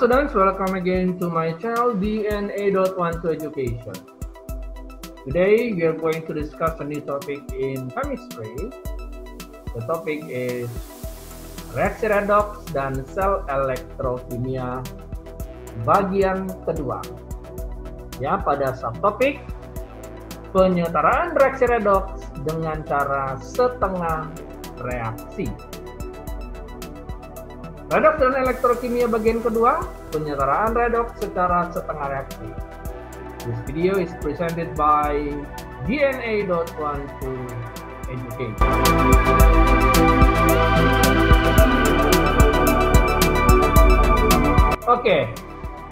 students, welcome again to my channel DNA.12 Education. Today we are going to discuss a new topic in chemistry. The topic is reaksi redoks dan sel elektrokimia bagian kedua. Ya, pada subtopik penyetaraan reaksi redoks dengan cara setengah reaksi. Redoks dan elektrokimia bagian kedua, penyetaraan redoks secara setengah reaksi. This video is presented by DNA.12 Education. Oke,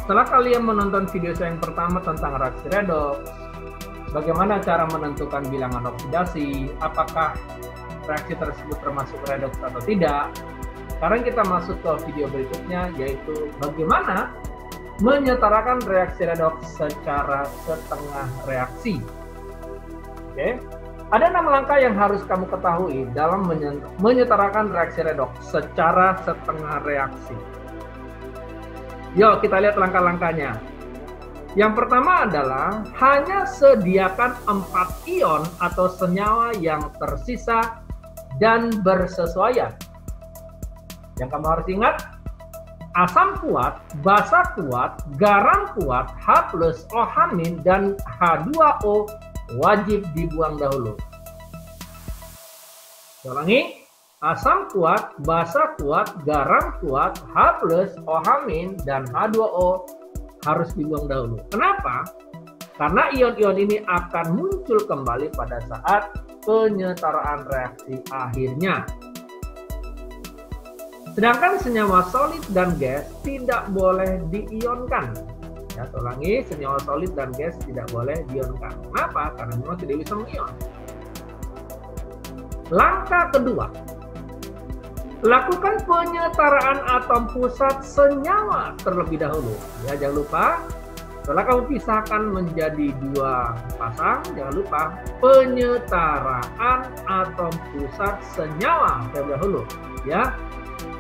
setelah kalian menonton video saya yang pertama tentang reaksi redoks, bagaimana cara menentukan bilangan oksidasi, apakah reaksi tersebut termasuk redoks atau tidak. Sekarang kita masuk ke video berikutnya, yaitu bagaimana menyetarakan reaksi redoks secara setengah reaksi. Oke, ada 6 langkah yang harus kamu ketahui dalam menyetarakan reaksi redoks secara setengah reaksi. Yuk kita lihat langkah-langkahnya. Yang pertama adalah hanya sediakan 4 ion atau senyawa yang tersisa dan bersesuaian. Yang kamu harus ingat, asam kuat, basa kuat, garam kuat, H+, OH- dan H2O wajib dibuang dahulu. Ulangi, asam kuat, basa kuat, garam kuat, H+, OH- dan H2O harus dibuang dahulu. Kenapa? Karena ion-ion ini akan muncul kembali pada saat penyetaraan reaksi akhirnya. Sedangkan senyawa solid dan gas tidak boleh diionkan. Ya, ulangi, senyawa solid dan gas tidak boleh diionkan. Kenapa? Karena memang tidak bisa mengion. Langkah kedua, lakukan penyetaraan atom pusat senyawa terlebih dahulu. Ya, jangan lupa, setelah kamu pisahkan menjadi 2 pasang, jangan lupa penyetaraan atom pusat senyawa terlebih dahulu. Ya.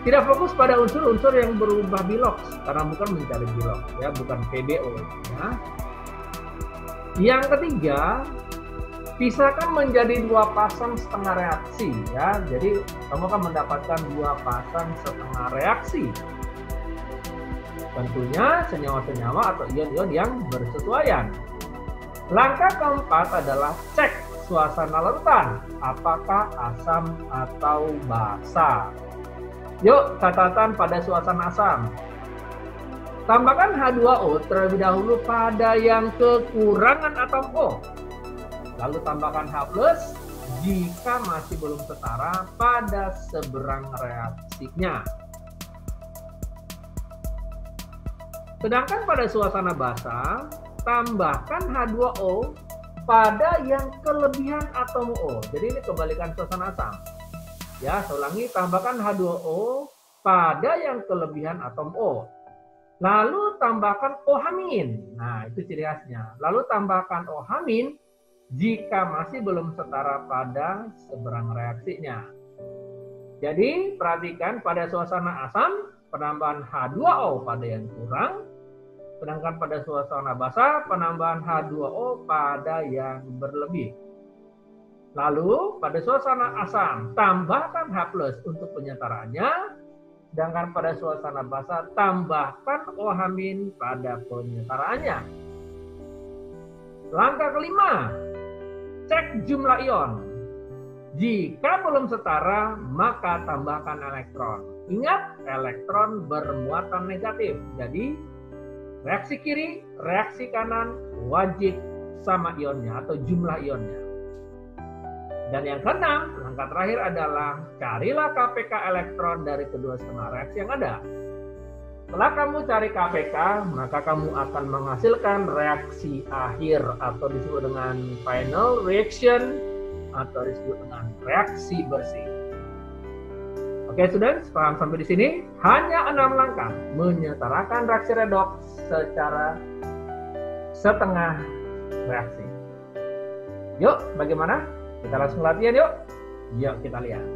Tidak fokus pada unsur-unsur yang berubah biloks, karena bukan mencari biloks, ya, bukan PBO. Ya. Yang ketiga, pisahkan menjadi 2 pasang setengah reaksi. Ya. Jadi kamu akan mendapatkan 2 pasang setengah reaksi. Tentunya senyawa-senyawa atau ion-ion yang bersesuaian. Langkah keempat adalah cek suasana larutan, apakah asam atau basa. Yuk, catatan pada suasana asam. Tambahkan H2O terlebih dahulu pada yang kekurangan atom O. Lalu tambahkan H+ jika masih belum setara pada seberang reaksinya. Sedangkan pada suasana basa, tambahkan H2O pada yang kelebihan atom O. Jadi ini kebalikan suasana asam. Ya, saya ulangi, tambahkan H2O pada yang kelebihan atom O. Lalu tambahkan OH-. Nah, itu ciri khasnya. Lalu tambahkan OH- jika masih belum setara pada seberang reaksinya. Jadi, perhatikan pada suasana asam, penambahan H2O pada yang kurang. Sedangkan pada suasana basa, penambahan H2O pada yang berlebih. Lalu pada suasana asam tambahkan H+ untuk penyetaraannya, sedangkan pada suasana basa tambahkan OH- pada penyetaraannya. Langkah kelima, cek jumlah ion. Jika belum setara, maka tambahkan elektron. Ingat, elektron bermuatan negatif. Jadi reaksi kiri, reaksi kanan wajib sama ionnya atau jumlah ionnya. Dan yang keenam, langkah terakhir adalah carilah KPK elektron dari kedua setengah reaksi yang ada. Setelah kamu cari KPK, maka kamu akan menghasilkan reaksi akhir atau disebut dengan final reaction atau disebut dengan reaksi bersih. Oke, students, paham sampai di sini? Hanya 6 langkah menyetarakan reaksi redoks secara setengah reaksi. Yuk, bagaimana? Kita langsung latihan yuk. Yuk kita lihat.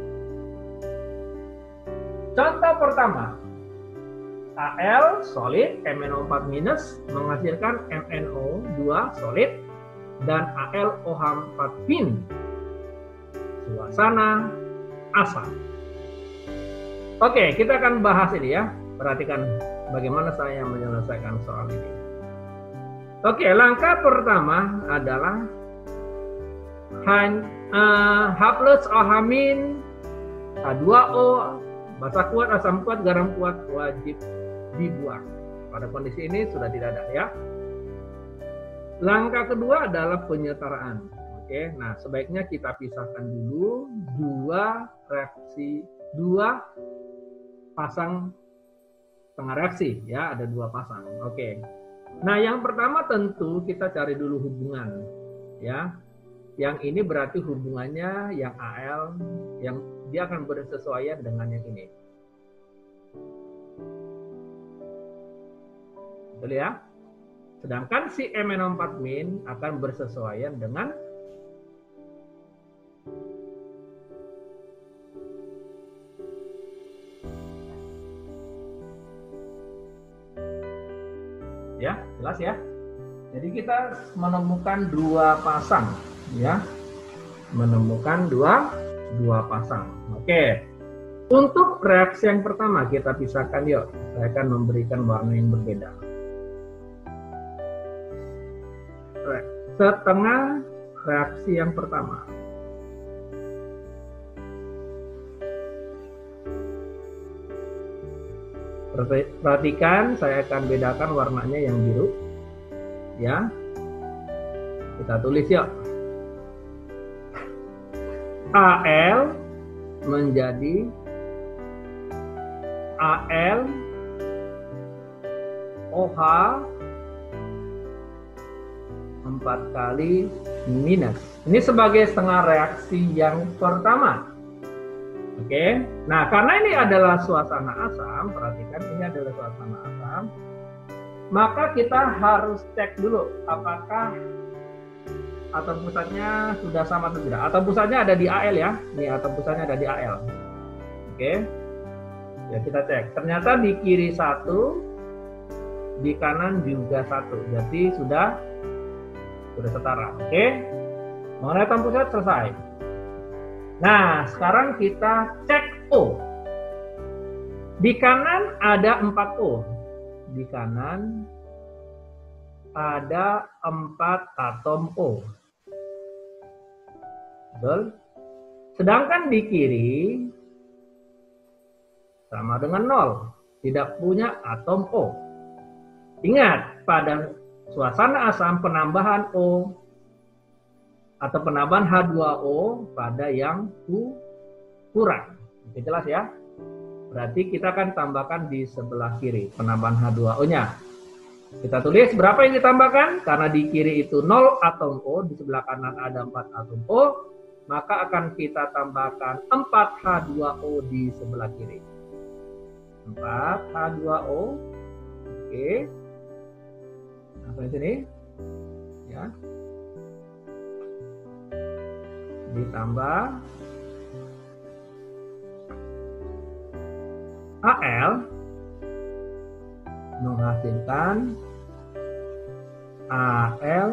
Contoh pertama. Al solid, MnO4 minus menghasilkan MnO2 solid dan AlOH4 fin suasana asam. Oke, kita akan bahas ini ya. Perhatikan bagaimana saya menyelesaikan soal ini. Oke, langkah pertama adalah H plus OH min H2O basa kuat, asam kuat, garam kuat wajib dibuang. Pada kondisi ini sudah tidak ada ya. Langkah kedua adalah penyetaraan. Oke, nah sebaiknya kita pisahkan dulu dua pasang tengah reaksi ya, ada dua pasang. Oke. Nah, yang pertama tentu kita cari dulu hubungan ya. Yang ini berarti hubungannya yang Al yang dia akan bersesuaian dengan yang ini. Betul ya? Sedangkan si MnO4 min akan bersesuaian dengan ya, jelas ya. Jadi kita menemukan dua pasang ya. Menemukan dua pasang. Oke. Untuk reaksi yang pertama kita pisahkan yuk. Saya akan memberikan warna yang berbeda. Setengah reaksi yang pertama. Perhatikan, saya akan bedakan warnanya yang biru. Ya. Kita tulis yuk. Al menjadi AlOH 4 kali minus. Ini sebagai setengah reaksi yang pertama. Oke. Nah, karena ini adalah suasana asam, perhatikan ini adalah suasana asam, maka kita harus cek dulu apakah atom pusatnya sudah sama atau tidak. Atom pusatnya ada di Al ya. Ini atom pusatnya ada di Al. Oke. Ya, kita cek. Ternyata di kiri satu, di kanan juga satu. Jadi sudah setara. Oke. Mengenai atom pusat selesai. Nah, sekarang kita cek O. Di kanan ada 4 O. Di kanan ada 4 atom O. Betul? Sedangkan di kiri sama dengan 0. Tidak punya atom O. Ingat, pada suasana asam penambahan O atau penambahan H2O pada yang kurang. Oke, jelas ya? Berarti kita akan tambahkan di sebelah kiri penambahan H2O-nya. Kita tulis berapa yang ditambahkan? Karena di kiri itu 0 atom O, di sebelah kanan ada 4 atom O, maka akan kita tambahkan 4 H2O di sebelah kiri. 4 H2O. Oke. Sampai sini. Ya. Ditambah Al menghasilkan AlOH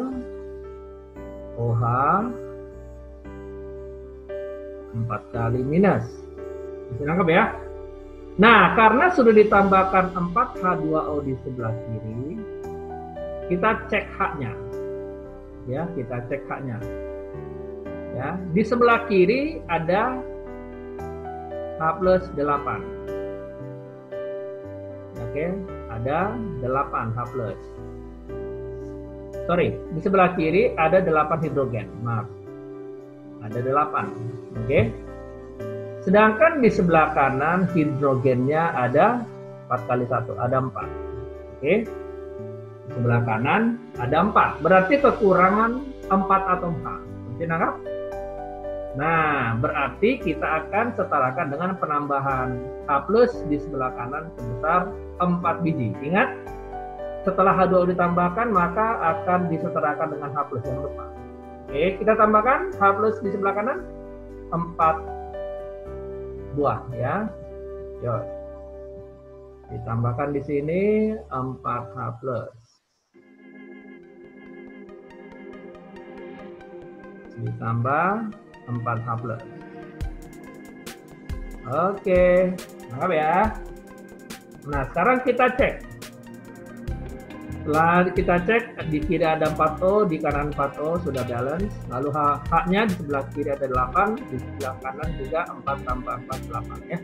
4 kali minus. Bisa nangkep ya? Nah, karena sudah ditambahkan 4 H2O di sebelah kiri, kita cek H-nya. Ya, kita cek H-nya. Ya, di sebelah kiri ada H plus 8. Oke, ada 8 H plus. Sorry, di sebelah kiri ada 8 hidrogen. Maaf. Ada 8. Oke. Sedangkan di sebelah kanan hidrogennya ada 4 kali 1, ada 4. Oke. Di sebelah kanan ada 4. Berarti kekurangan 4 atom H. Bisa nangkap? Nah, berarti kita akan setarakan dengan penambahan H plus di sebelah kanan sebesar 4 biji. Ingat, setelah H2O ditambahkan maka akan disetarakan dengan H plus yang depan. Oke, kita tambahkan H plus di sebelah kanan 4 buah ya. Yo. Ditambahkan di sini 4H+. Ditambah 4H+. Oke, nangkap ya. Nah, sekarang kita cek. Setelah kita cek, di kiri ada 4O, di kanan 4O, sudah balance. Lalu H-nya di sebelah kiri ada 8, di sebelah kanan juga 4 tambah 4, 8 ya.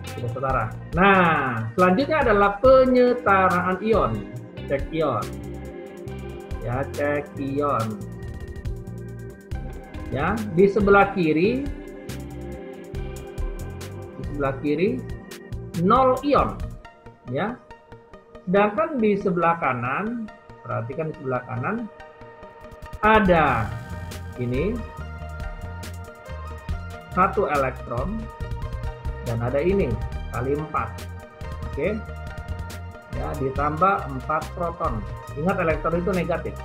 Sudah setara. Nah, selanjutnya adalah penyetaraan ion. Cek ion. Ya, cek ion. Ya, di sebelah kiri 0 ion. Ya. Sedangkan di sebelah kanan, perhatikan di sebelah kanan, ada ini 1 elektron dan ada ini kali 4. Oke. Ya, ditambah 4 proton. Ingat elektron itu negatif.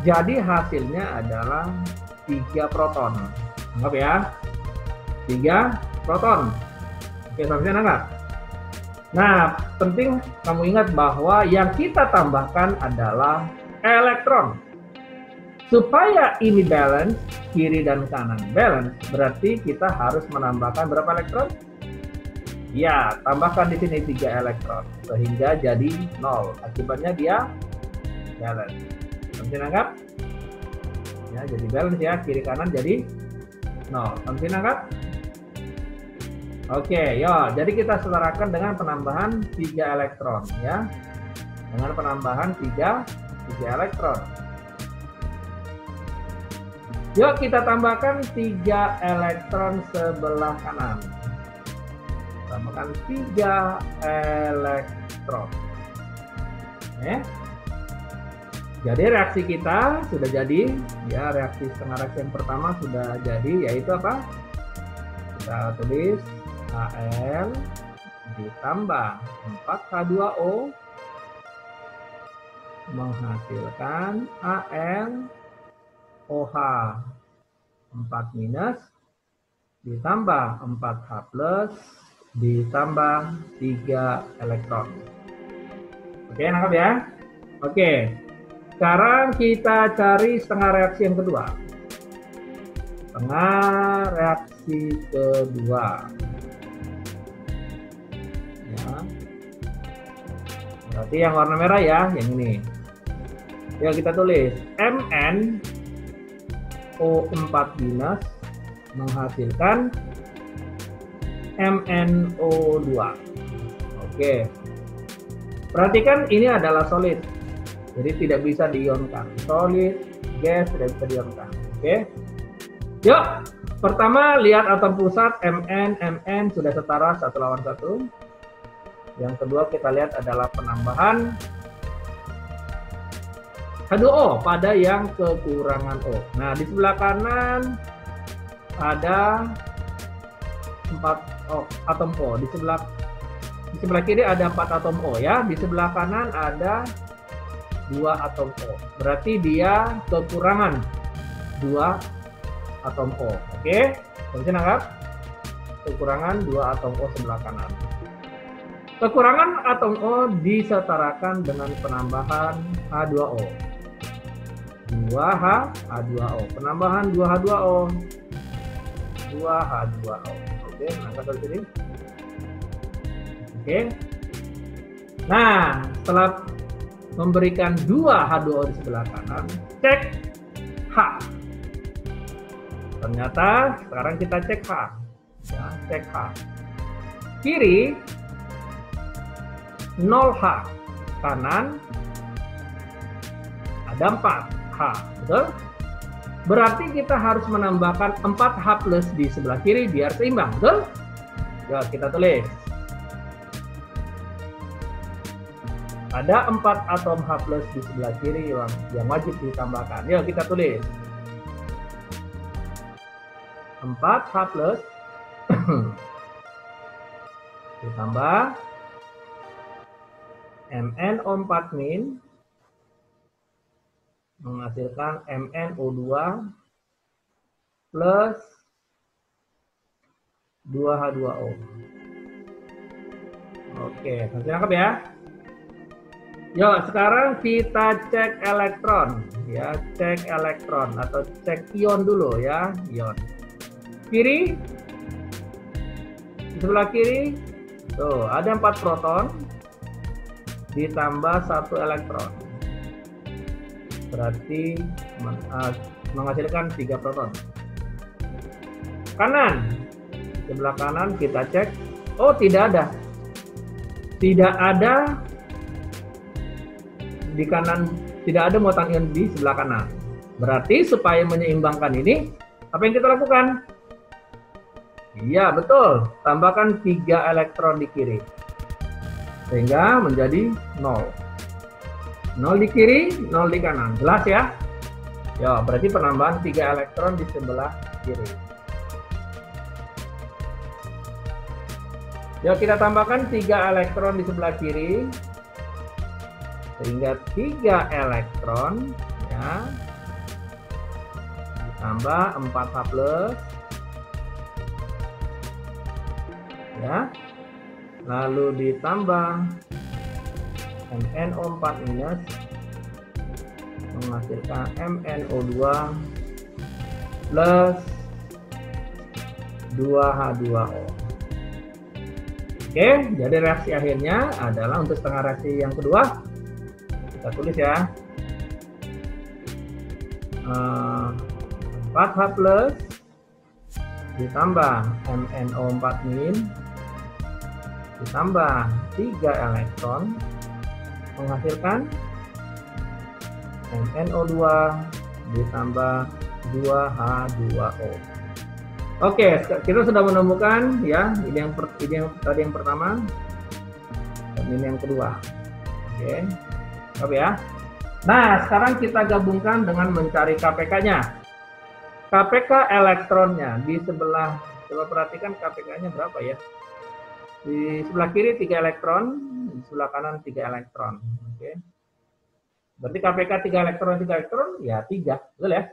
Jadi hasilnya adalah 3 proton. Anggap ya. 3 proton. Oke, sampai sana enggak? Nah, penting kamu ingat bahwa yang kita tambahkan adalah elektron. Supaya ini balance, kiri dan kanan balance, berarti kita harus menambahkan berapa elektron? Ya, tambahkan di sini 3 elektron, sehingga jadi 0. Akibatnya dia balance. Bisa nangkap? Ya, jadi balance ya, kiri kanan jadi 0. Bisa nangkap? Oke, ya, jadi kita setarakan dengan penambahan 3 elektron ya. Dengan penambahan 3 elektron. Yuk kita tambahkan 3 elektron sebelah kanan. Tambahkan 3 elektron. Jadi reaksi kita sudah jadi, ya, reaksi setengah reaksi yang pertama sudah jadi, yaitu apa? Kita tulis Al ditambah 4H2O menghasilkan AlOH 4- ditambah 4H+ ditambah 3 elektron. Oke, nangkap ya? Oke. Sekarang kita cari setengah reaksi yang kedua. Setengah reaksi kedua. Berarti yang warna merah ya, yang ini. Ya, kita tulis MnO4- menghasilkan MnO2. Oke. Perhatikan ini adalah solid. Jadi tidak bisa diionkan. Solid, gas tidak bisa diionkan. Oke. Yuk, pertama lihat atom pusat Mn sudah setara 1 lawan 1. Yang kedua kita lihat adalah penambahan H2O pada yang kekurangan O. Nah, di sebelah kanan ada 4 atom O. Di sebelah kiri ada 4 atom O ya. Di sebelah kanan ada 2 atom O. Berarti dia kekurangan 2 atom O. Oke? Bisa nangkap? Kekurangan 2 atom O sebelah kanan. Kekurangan atom O disetarakan dengan penambahan H2O. 2H2O. Penambahan 2H2O. 2H2O. Oke, angkat dari sini. Oke. Nah, setelah memberikan 2H2O di sebelah kanan, cek H. Ternyata sekarang kita cek H. Ya, cek H. Kiri 0H, kanan ada 4H, betul? Berarti kita harus menambahkan 4H+ di sebelah kiri biar seimbang, betul? Ya, kita tulis. Ada 4 atom H+ di sebelah kiri yang wajib ditambahkan. Yuk kita tulis. 4H+ ditambah MnO4- menghasilkan MnO2 plus 2H2O. Oke, masih nangkep ya. Yuk, sekarang kita cek elektron, ya, cek elektron atau cek ion dulu ya, ion. Kiri, di sebelah kiri, tuh ada 4 proton ditambah 1 elektron, berarti menghasilkan 3 proton. Kanan, di sebelah kanan kita cek, oh tidak ada di kanan, tidak ada muatan ion di sebelah kanan. Berarti supaya menyeimbangkan ini, apa yang kita lakukan? Iya betul, tambahkan 3 elektron di kiri, sehingga menjadi 0. 0 di kiri, 0 di kanan. Jelas ya? Ya, berarti penambahan 3 elektron di sebelah kiri. Yuk kita tambahkan 3 elektron di sebelah kiri, sehingga 3 elektron ya ditambah 4H+ ya, lalu ditambah MnO4- menghasilkan MnO2 plus 2H2O. Oke, jadi reaksi akhirnya adalah untuk setengah reaksi yang kedua, kita tulis ya, 4H+ ditambah MnO4- ditambah 3 elektron menghasilkan MnO2 ditambah 2H2O. Oke, kita sudah menemukan ya, ini yang tadi yang pertama dan ini yang kedua. Oke. Oke ya. Nah, sekarang kita gabungkan dengan mencari KPK-nya. KPK elektronnya di sebelah, coba perhatikan KPK-nya berapa ya. Di sebelah kiri 3 elektron, di sebelah kanan 3 elektron. Oke. Berarti KPK 3 elektron ya 3, betul ya?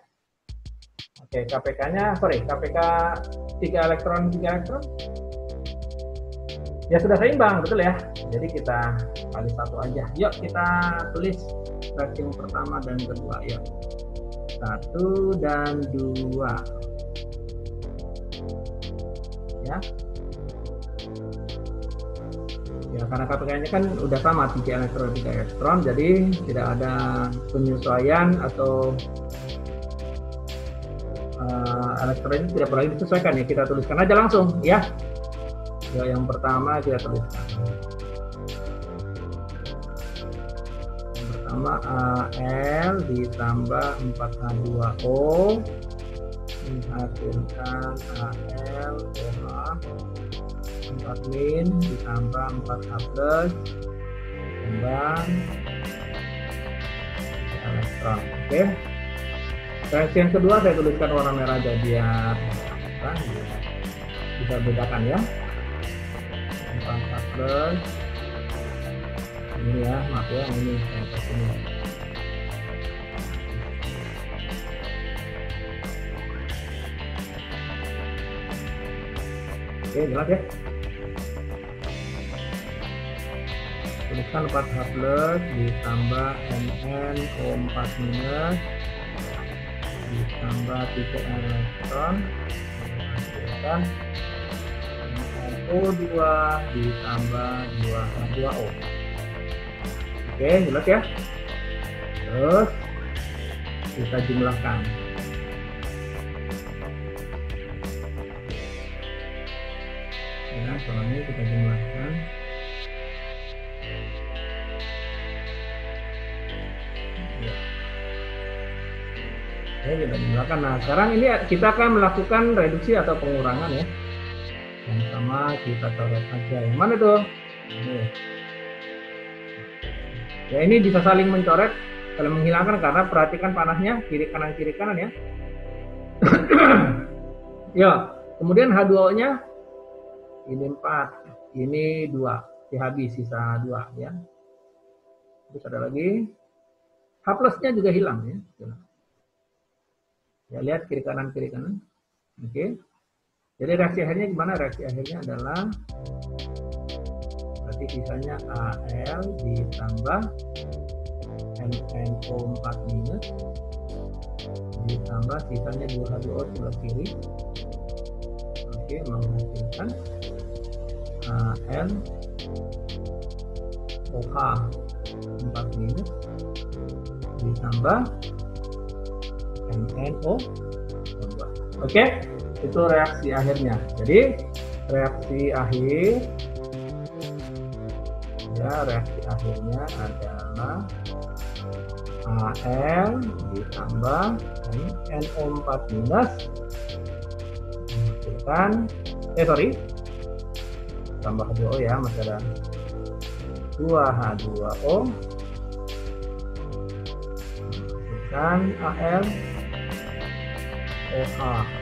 Oke, KPK-nya, KPK 3 elektron ya sudah seimbang, betul ya? Jadi kita kali 1 aja. Yuk kita tulis reaksi yang pertama dan kedua. Yuk, 1 dan 2 ya. Ya, karena KPK-nya kan udah sama 3 elektron, jadi tidak ada penyesuaian atau elektron ini tidak perlu disesuaikan ya, kita tuliskan aja langsung ya. Ya, yang pertama kita tuliskan. Yang pertama Al ditambah 4H2O menghasilkan AlOH 4- ditambah 4H+ dan elektron. Oke. Reaksi yang kedua saya tuliskan warna merah aja biar bisa bedakan ya. 4H+ ini ya, maaf ya, ini saya kasih ini. Oke, jelas ya. Tuliskan 4H+ ditambah MnO4- ditambah 3 elektron menghasilkan MnO2 ditambah 2H2O. Oke, jelas ya. Terus kita jumlahkan. Ya, soalnya kita jumlahkan. Ya, kita jumlahkan. Nah, sekarang ini kita akan melakukan reduksi atau pengurangan ya. Yang sama kita coret aja. Yang mana tuh? Ini. Ya, ini bisa saling mencoret, saling menghilangkan karena perhatikan panasnya kiri kanan ya. Ya, kemudian H2O-nya ini 4, ini 2, habis sisa 2 ya. Terus ada lagi H+-nya juga hilang ya. Ya, lihat kiri kanan. Oke. Jadi reaksi akhirnya gimana? Reaksi akhirnya adalah berarti Berarti sisanya Al ditambah NO4 minus ditambah sisanya 2H2O sebelah kiri. Oke, menghasilkan Al OH 4 minus ditambah NO2. Oke, itu reaksi akhirnya. Jadi reaksi akhir ya, reaksi akhirnya adalah Al ditambah NO4 minus menghasilkan tambah H2O ya, masih ada 2H2O menghasilkan Al OH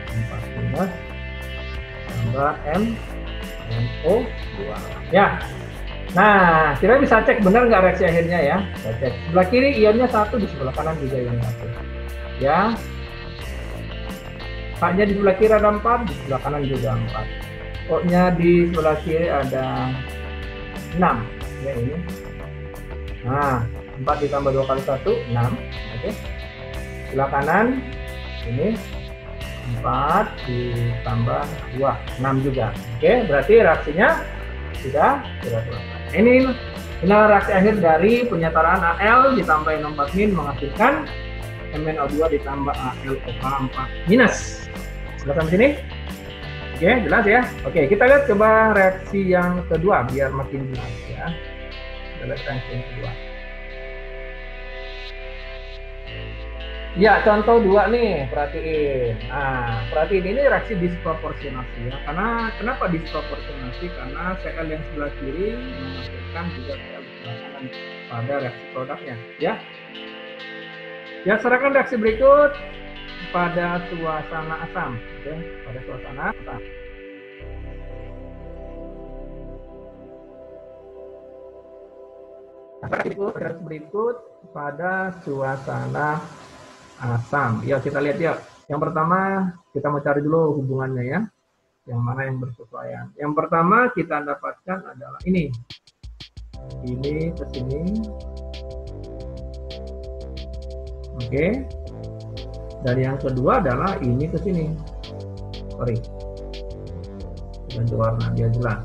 4 minus tambah NO2 ya. Nah, kita bisa cek benar nggak reaksi akhirnya ya. Kita cek sebelah kiri ionnya 1, di sebelah kanan juga ion 1 ya. H-nya di sebelah kiri ada 4, di sebelah kanan juga 4. O-nya di sebelah kiri ada 6 ya ini. Nah, 4 ditambah 2 kali 1 6. Oke. Sebelah kanan ini 4 ditambah 2 6 juga. Oke, berarti reaksinya sudah selesai. Ini reaksi akhir dari penyetaraan Al ditambah NO4 min menghasilkan MnO2 ditambah AlOH 4 minus. Sudah sampai sini? Oke, jelas ya? Oke, kita lihat coba reaksi yang kedua biar makin jelas ya. Kita lihat reaksi yang kedua. Ya, contoh 2 nih, perhatiin. Nah, perhatiin ini reaksi disproporsionasi ya. Karena kenapa disproporsionasi? Karena Cl yang sebelah kiri menghasilkan juga Cl sebelah kanan pada reaksi produknya ya. Ya, serahkan reaksi berikut pada suasana asam, oke, pada suasana asam. Reaksi berikut pada suasana asam. Ya, kita lihat ya. Yang pertama kita mau cari dulu hubungannya ya. Yang mana yang bersesuaian. Yang pertama kita dapatkan adalah ini. Ini ke sini. Oke. Dan yang kedua adalah ini ke sini. Sorry. Ganti warna biar jelas.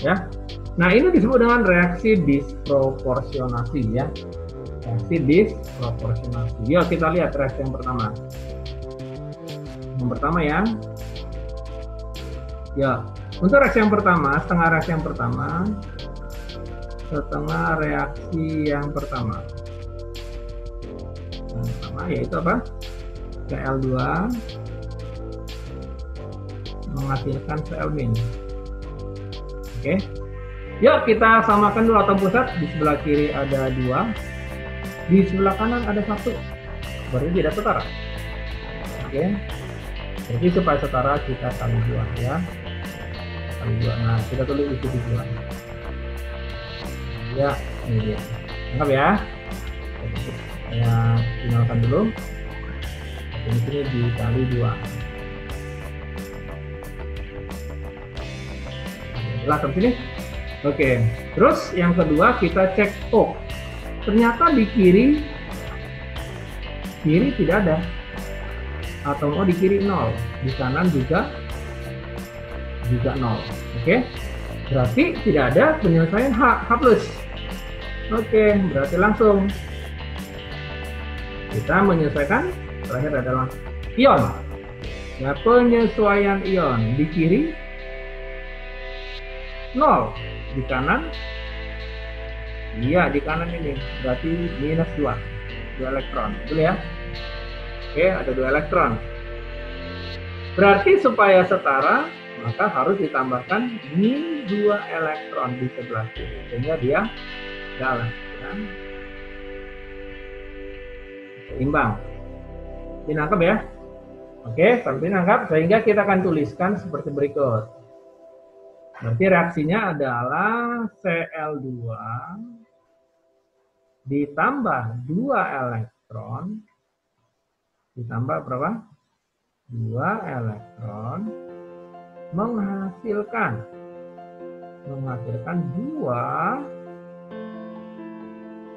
Ya. Nah, ini disebut dengan reaksi disproporsionasi ya. Reaksi disproporsionasi. Yuk kita lihat reaksi yang pertama. Yang pertama ya. Ya, untuk reaksi yang pertama, setengah reaksi yang pertama. Setengah reaksi yang pertama. Yang pertama yaitu apa? Cl2 menghasilkan Cl min. Oke, yuk kita samakan dulu atom pusat. Di sebelah kiri ada 2, di sebelah kanan ada 1, berarti tidak setara. Oke, jadi supaya setara kita kali 2 ya, kali 2. Nah, kita tulis isi di 2 ya, ini dia. Anggap ya, saya finalkan dulu. Ini dikali 2. Lah ke sini. Oke. Terus yang kedua kita cek ternyata di kiri tidak ada. Atau di kiri 0, di kanan juga 0. Oke. Berarti tidak ada penyelesaian H plus. Oke, berarti langsung kita menyelesaikan. Terakhir adalah ion. Ya, penyesuaian ion di kiri 0, di kanan, iya di kanan ini berarti minus 2 elektron, betul ya? Oke, ada 2 elektron. Berarti supaya setara maka harus ditambahkan min 2 elektron di sebelah kiri sehingga dia dalam ya. Seimbang. Dinangkap ya? Oke, sampai nangkap sehingga kita akan tuliskan seperti berikut. Berarti reaksinya adalah Cl2 ditambah 2 elektron ditambah berapa? 2 elektron menghasilkan 2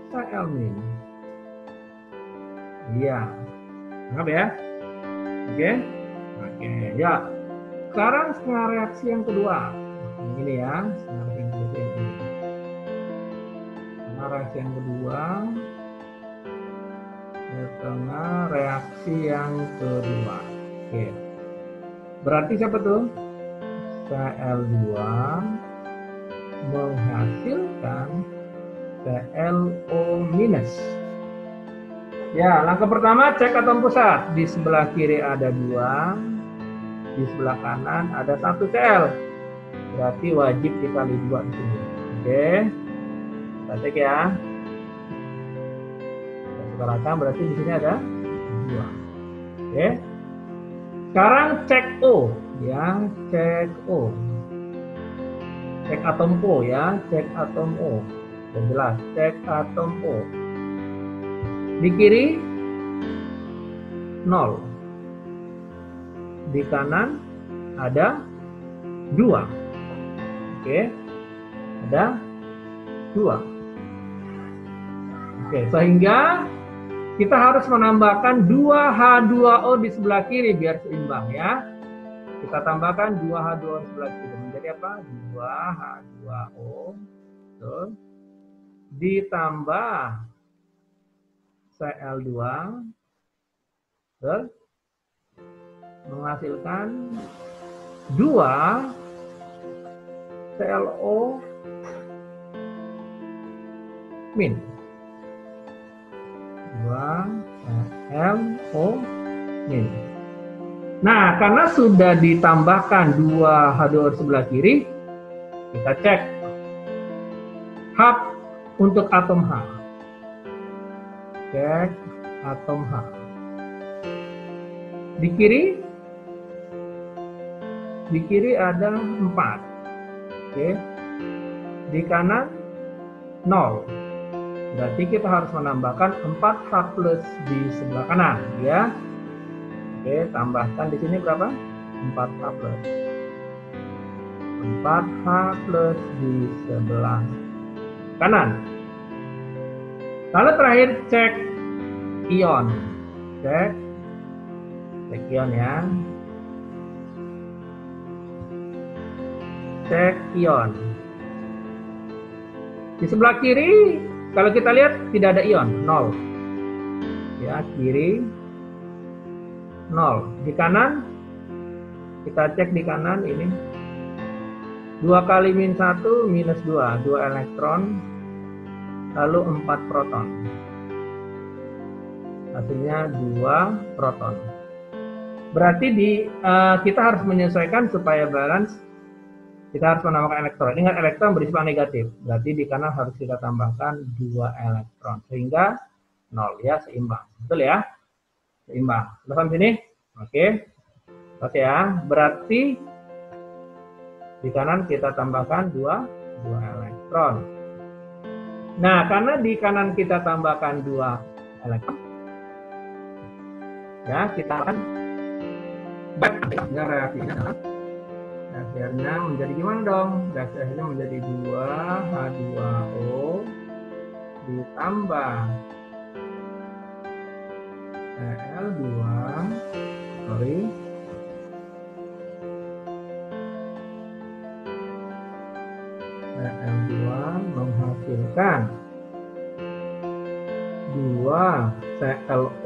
Cl-. Iya, anggap ya. Oke, ya. Sekarang setengah reaksi yang kedua. Ini ya, setengah reaksi yang kedua. Setengah reaksi yang kedua. Oke. Berarti siapa tuh? Cl2 menghasilkan ClO-. Ya, langkah pertama cek atom pusat. Di sebelah kiri ada 2, di sebelah kanan ada 1 Cl. Berarti wajib dikali 2 di sini. Oke. Kita cek ya. Kita berarti di sini ada 2. Oke. Sekarang cek O ya, cek O. Cek atom O ya, cek atom O. Sudah jelas, cek atom O. Di kiri 0. Di kanan ada 2. Oke. Ada 2. Oke, sehingga kita harus menambahkan 2H2O di sebelah kiri biar seimbang ya. Kita tambahkan 2H2O di sebelah kiri. Menjadi apa? 2H2O. Betul. Ditambah Cl2. Betul. Menghasilkan 2 ClO-. Nah, karena sudah ditambahkan 2H2O di sebelah kiri, kita cek H untuk atom H. Cek atom H. Di kiri ada 4. Oke. Di kanan 0. Berarti kita harus menambahkan 4H+ di sebelah kanan, ya. Oke, tambahkan di sini berapa? 4H+. 4H+ di sebelah kanan. Lalu terakhir cek ion. Cek ion ya. Cek ion. Di sebelah kiri kalau kita lihat tidak ada ion, 0. Ya, kiri 0. Di kanan kita cek di kanan ini 2 kali -1 -2, 2 elektron lalu 4 proton. Hasilnya 2 proton. Berarti kita harus menyesuaikan supaya balance. Kita harus menambahkan elektron. Ingat, elektron bersifat negatif. Berarti di kanan harus kita tambahkan 2 elektron. Sehingga 0 ya, seimbang. Betul ya? Seimbang. Sampai sini? Oke. Oke ya. Berarti di kanan kita tambahkan 2 elektron. Nah, karena di kanan kita tambahkan 2 elektron. Ya, kita akan reaksinya. Akhirnya menjadi gimana dong? Akhirnya menjadi 2H2O ditambah Cl2, Cl2 menghasilkan 2 ClO-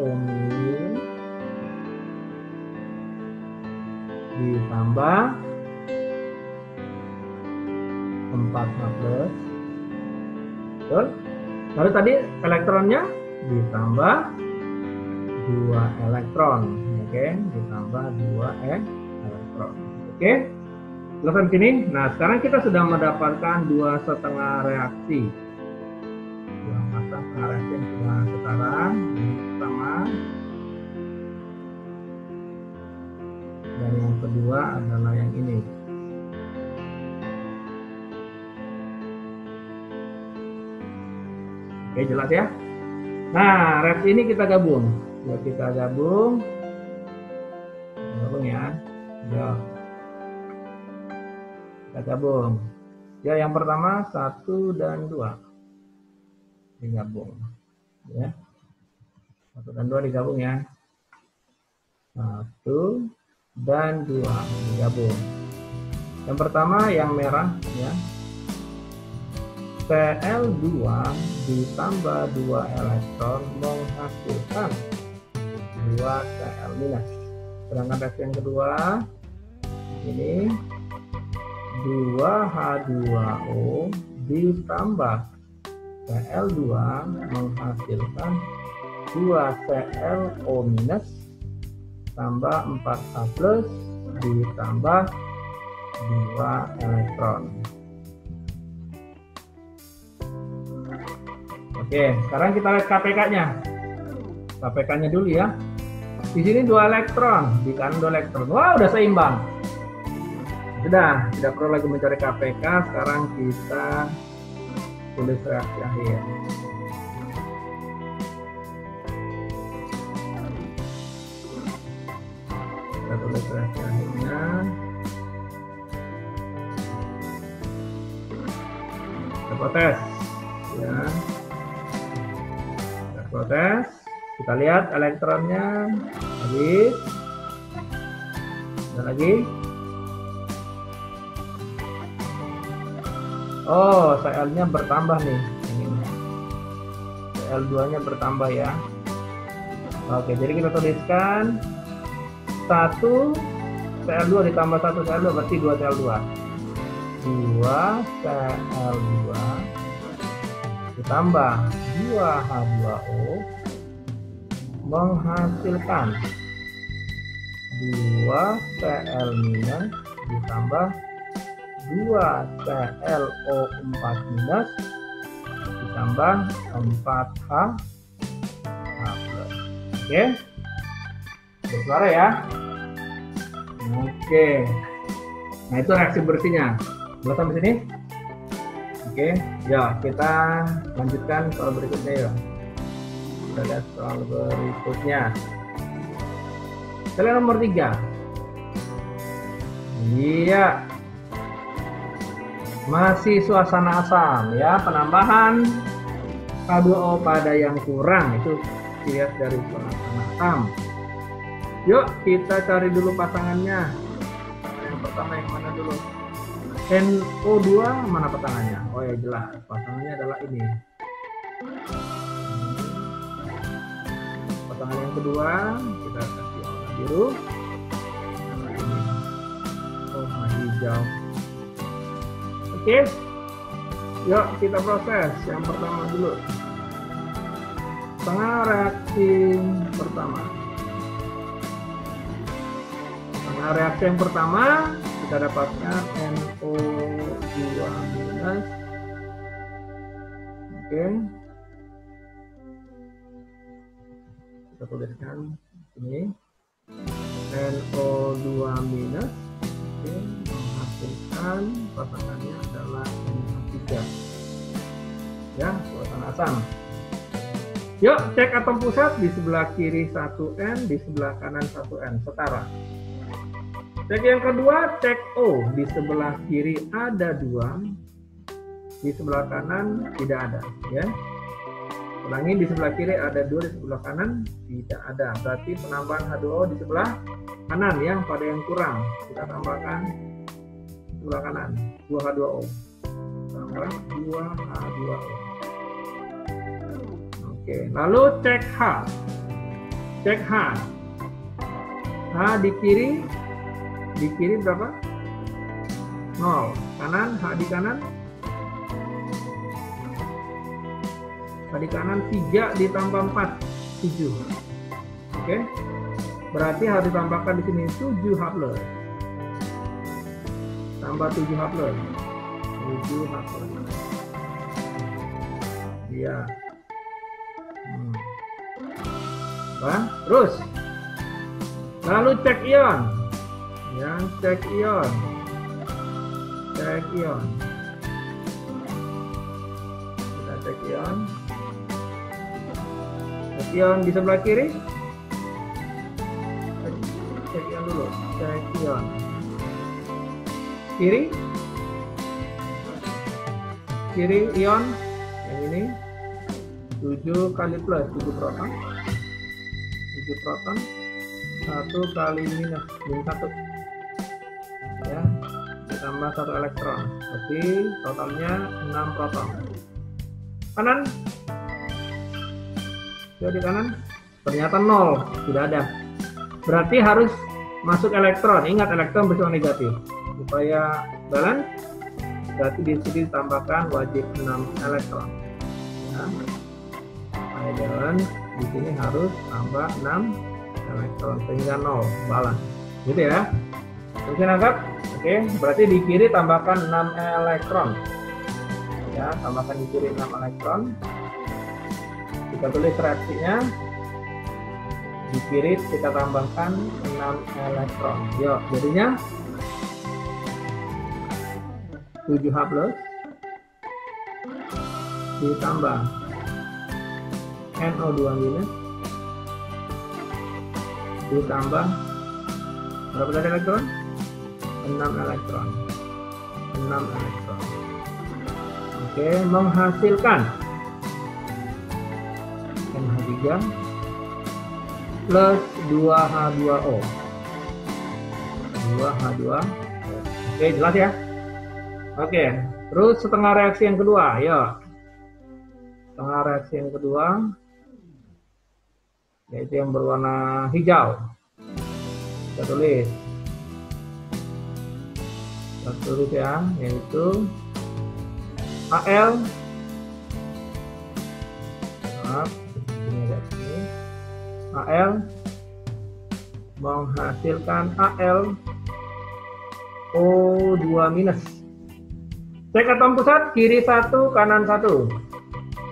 ditambah 4H+. Betul? Lalu tadi elektronnya ditambah 2 elektron. Oke, ditambah 2 elektron. Oke. Selesai sini. Nah, sekarang kita sudah mendapatkan 2,5 reaksi. 2,5 reaksi yang sudah setara. Ini pertama. Dan yang kedua adalah yang ini. Oke, jelas ya? Nah, reaksi ini kita gabung. Yuk kita gabung. Gabung ya. Yuk. Kita gabung. Ya, yang pertama 1 dan 2. Digabung. Ya. 1 dan 2 digabung ya. 1 dan 2 digabung. Yang pertama yang merah ya. Cl2 ditambah 2 elektron menghasilkan 2 Cl minus. Sedangkan reaksi yang kedua ini 2H2O ditambah Cl2 menghasilkan 2 ClO minus tambah 4H plus ditambah 2 elektron. Oke, sekarang kita lihat KPK-nya. KPK-nya dulu ya. Di sini 2 elektron, di kanan 2 elektron. Wah, udah seimbang. Sudah, tidak perlu lagi mencari KPK. Sekarang kita tulis reaksi akhir. Kita tulis reaksi akhirnya. Kita protes, ya. Kita protes. Kita lihat elektronnya habis. Dan lagi. Oh, Cl-nya bertambah nih. Ini. Cl2-nya bertambah ya. Oke, jadi kita tuliskan 1 Cl2 ditambah 1 Cl2 berarti 2 Cl2. 2 Cl2 ditambah 2H2O menghasilkan 2 Cl minus ditambah 2 ClO4 minus ditambah 4H plus. Oke, bersuara ya. Oke, nah itu reaksi bersihnya. Belum sampai sini? Oke, ya kita lanjutkan soal berikutnya ya. Kita lihat soal berikutnya. Kita lihat nomor 3. Iya, masih suasana asam ya, penambahan H2O pada yang kurang itu dilihat dari suasana asam. Yuk kita cari dulu pasangannya. Yang pertama yang mana dulu? NO2 mana pasangannya? Oh ya jelas, pasangannya adalah ini. Pasangan yang kedua kita kasih warna biru. Oh, hijau. Oke, yuk kita proses yang pertama dulu. Tengah reaksi pertama. Tengah reaksi yang pertama kita dapatkan NO2 minus. Oke, kita tuliskan ini NO2 minus. Oke, menghasilkan pasangannya adalah NH3 ya, suasana asam. Yuk cek atom pusat, di sebelah kiri 1N, di sebelah kanan 1N, setara. Cek yang kedua, cek O, di sebelah kiri ada 2, di sebelah kanan tidak ada ya. Ulangi, di sebelah kiri ada 2, di sebelah kanan tidak ada. Berarti penambahan H2O di sebelah kanan ya, pada yang kurang. Kita tambahkan sebelah kanan 2H2O. Tambah 2H2O. Oke, lalu cek H. Cek H. H di kiri berapa? 0. Kanan, H di kanan. H di kanan 3 ditambah 4, 7. Oke. Berarti harus ditambahkan di sini 7H plus. Tambah 7H plus. 7H plus. Iya. Terus. Lalu cek ion. Yang cek ion. Cek ion. Kita cek ion. Cek ion di sebelah kiri perhatikan dulu. Cek ion. Kiri ion yang ini 7 kali plus 7 proton, 1 kali minus 1 ya, ditambah 1 elektron, berarti totalnya 6 proton. Kanan, coba di kanan, ternyata 0, tidak ada, berarti harus masuk elektron. Ingat, elektron bersifat negatif supaya balance, berarti di sini ditambahkan wajib 6 elektron ya. Balance di sini harus tambah 6 elektron sehingga 0 balance, gitu ya. Mungkin anggap, oke, berarti di kiri tambahkan 6 elektron ya, tambahkan di kiri 6 elektron. Kita tulis reaksinya, di kiri kita tambahkan 6 elektron. Yuk, jadinya 7H plus ditambah NO2 minus ditambah berapa tadi elektron? 6 elektron. Oke, menghasilkan NH3 plus 2H2O. 2H2O. Oke, jelas ya? Oke, terus setengah reaksi yang kedua, yuk. Setengah reaksi yang kedua, yaitu yang berwarna hijau. Kita tulis ya, yaitu Al. Al menghasilkan Al O2 minus. Cek atom pusat, kiri 1, kanan 1.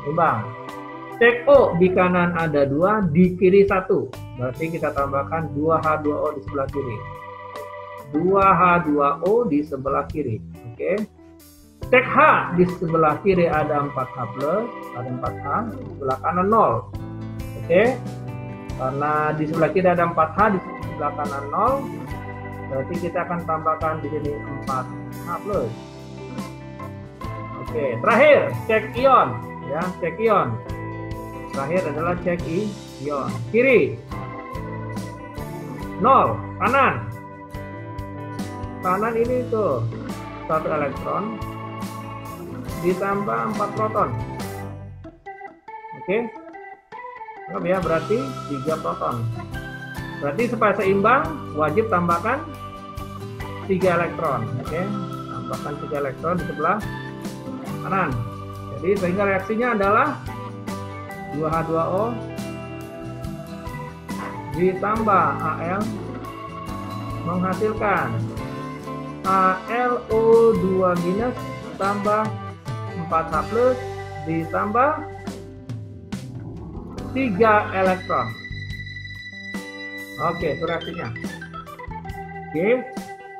Imbang. Cek O, di kanan ada 2, di kiri 1. Berarti kita tambahkan 2H2O di sebelah kiri. 2H2O di sebelah kiri. Oke. Cek H, di sebelah kiri ada 4H plus, ada 4H, di sebelah kanan 0. Oke. Karena di sebelah kiri ada 4H, di sebelah kanan 0. Berarti kita akan tambahkan di sini 4H plus. Oke, terakhir cek ion ya, cek ion. Terakhir adalah cek ion. Kiri 0, kanan. Kanan ini tuh 1 elektron ditambah 4 proton. Oke. Anggap ya, berarti 3 proton. Berarti supaya seimbang wajib tambahkan 3 elektron. Oke, tambahkan 3 elektron di sebelah kanan. Jadi sehingga reaksinya adalah 2H2O ditambah Al menghasilkan AlO2 minus tambah 4H plus ditambah 3 elektron. Oke, itu reaksinya. Oke.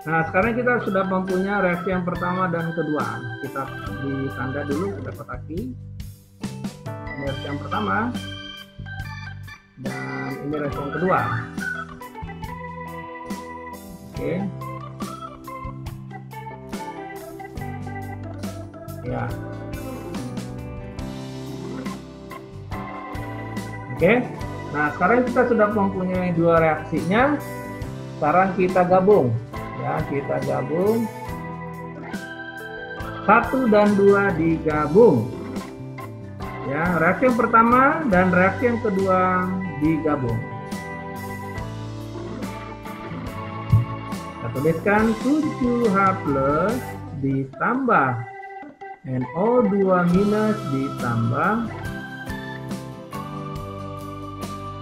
Nah, sekarang kita sudah mempunyai reaksi yang pertama dan kedua. Kita ditanda dulu, kita kotaki. Ini reaksi yang pertama. Dan ini reaksi yang kedua. Oke. Ya. Oke. Nah, sekarang kita sudah mempunyai dua reaksinya. Sekarang kita gabung. Ya, kita gabung. 1 dan 2 digabung. Ya, reaksi yang pertama dan reaksi yang kedua digabung. Kita tuliskan 7H plus ditambah NO2 minus ditambah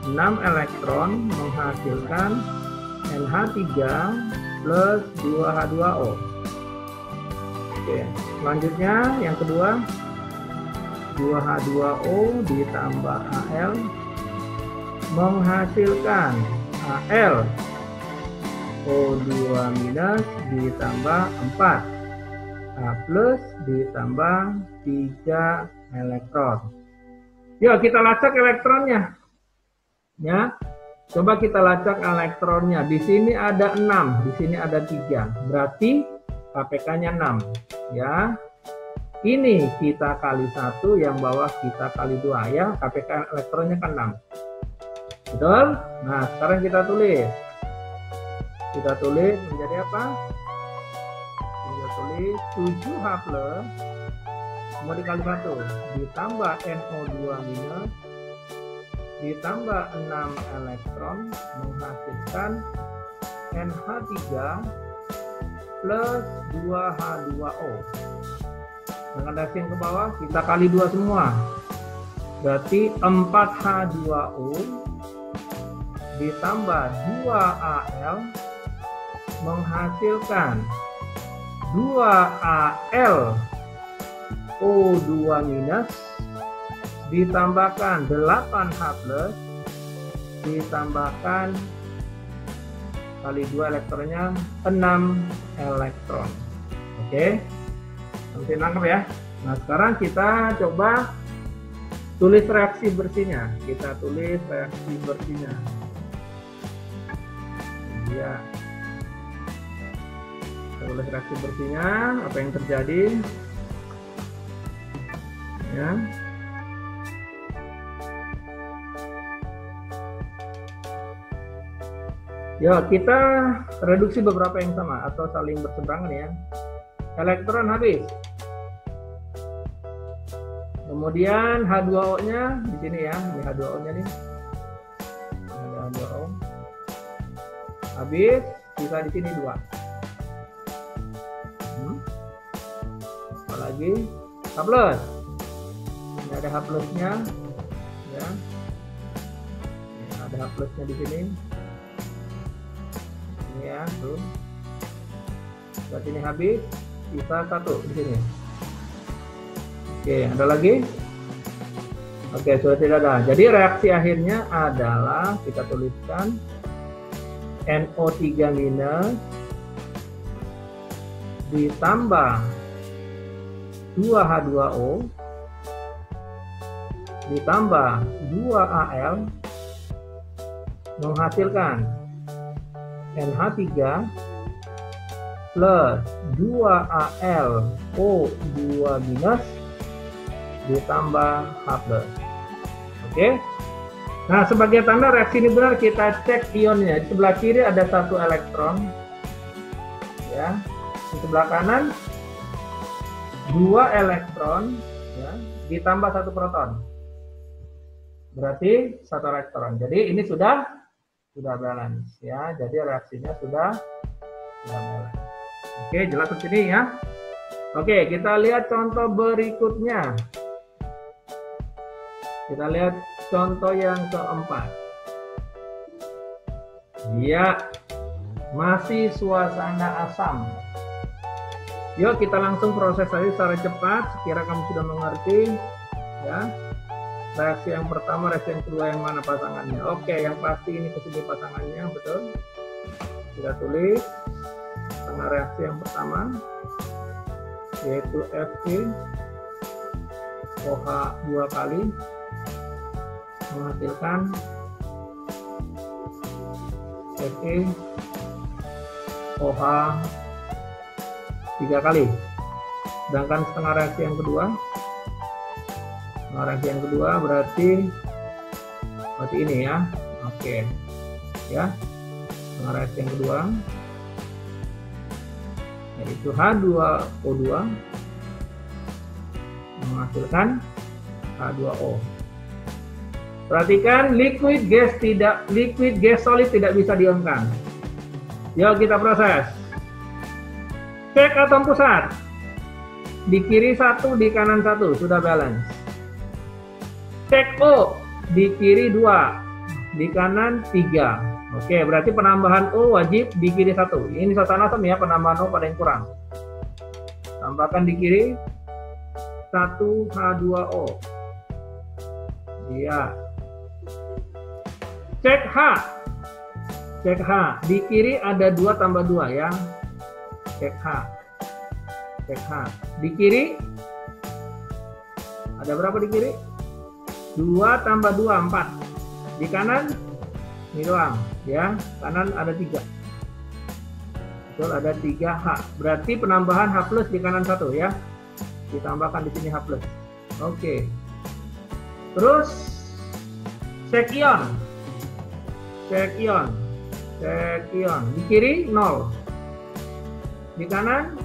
6 elektron menghasilkan NH3 plus 2H2O. Oke, selanjutnya yang kedua 2H2O ditambah Al menghasilkan Al O2 minus ditambah 4 A plus ditambah 3 elektron. Yuk kita lacak elektronnya. Ya, Coba kita lacak elektronnya. Di sini ada 6, di sini ada 3. Berarti KPK-nya 6. Ya. Ini kita kali 1, yang bawah kita kali 2 ya. KPK elektronnya kan 6. Betul? Nah, sekarang kita tulis. Kita tulis menjadi apa? Kita tulis 7H plus mau dikali 1 ditambah NO2 minus ditambah 6 elektron menghasilkan NH3 plus 2H2O. Dengan reaksi yang ke bawah kita kali 2 semua. Berarti 4H2O ditambah 2Al menghasilkan 2Al O2 minus ditambahkan 8H plus ditambahkan kali 2 elektronnya 6 elektron. Oke, nanti nangkep ya. Nah, sekarang kita coba tulis reaksi bersihnya. Kita tulis reaksi bersihnya. Ya. Tulis reaksi bersihnya, apa yang terjadi? Ya. Ya, kita reduksi beberapa yang sama atau saling berseberangan ya. Elektron habis. Kemudian H2O-nya di sini ya, ini H2O-nya nih. Ada H2O. Habis, sisa di sini 2. Apalagi H plus. Ini ada H plusnya, ya. Ini ada H plusnya di sini. Ini ya, tuh. Berarti ini habis, sisa 1 di sini. Oke, ada lagi? Oke, sudah tidak ada. Jadi reaksi akhirnya adalah kita tuliskan NO3 minus ditambah 2H2O ditambah 2Al menghasilkan NH3 plus 2Al O2 minus ditambah H plus. Oke. Nah, sebagai tanda reaksi ini benar, kita cek ionnya. Di sebelah kiri ada 1 elektron. Ya. Di sebelah kanan 2 elektron, ya, ditambah 1 proton. Berarti 1 elektron. Jadi ini sudah balance ya. Jadi reaksinya sudah balance. Oke, jelas seperti ini ya. Oke, kita lihat contoh berikutnya. Kita lihat contoh yang keempat. Ya, masih suasana asam. Yuk kita langsung proses saja secara cepat. Sekira kamu sudah mengerti. Ya, reaksi yang pertama, reaksi yang kedua, yang mana pasangannya? Oke, yang pasti ini kesini pasangannya, betul. Kita tulis tengah reaksi yang pertama, yaitu Fe OH 2 kali menghasilkan Fe OH 3 kali. Sedangkan setengah reaksi yang kedua, berarti ini ya. Oke. Ya. Setengah reaksi yang kedua yaitu H2O2 menghasilkan H2O. Perhatikan, liquid gas solid tidak bisa diionkan. Yuk kita proses. Cek atom pusat. Di kiri 1, di kanan 1, sudah balance. Cek O, di kiri 2, di kanan 3. Oke, berarti penambahan O wajib di kiri 1. Ini suasana asam ya, penambahan O pada yang kurang. Tambahkan di kiri 1 H2O. Iya. Cek H. Cek H. Di kiri ada 2 tambah 2 ya. Cek H. Cek H. Di kiri ada berapa di kiri? 2 tambah 2, 4. Di kanan Ini doang, ya. Kanan ada 3. Betul, ada 3 H. Berarti penambahan H plus di kanan 1 ya. Ditambahkan di sini H plus. Oke. Terus cek ion. Cek ion. Cek ion. Di kiri 0. Di kanan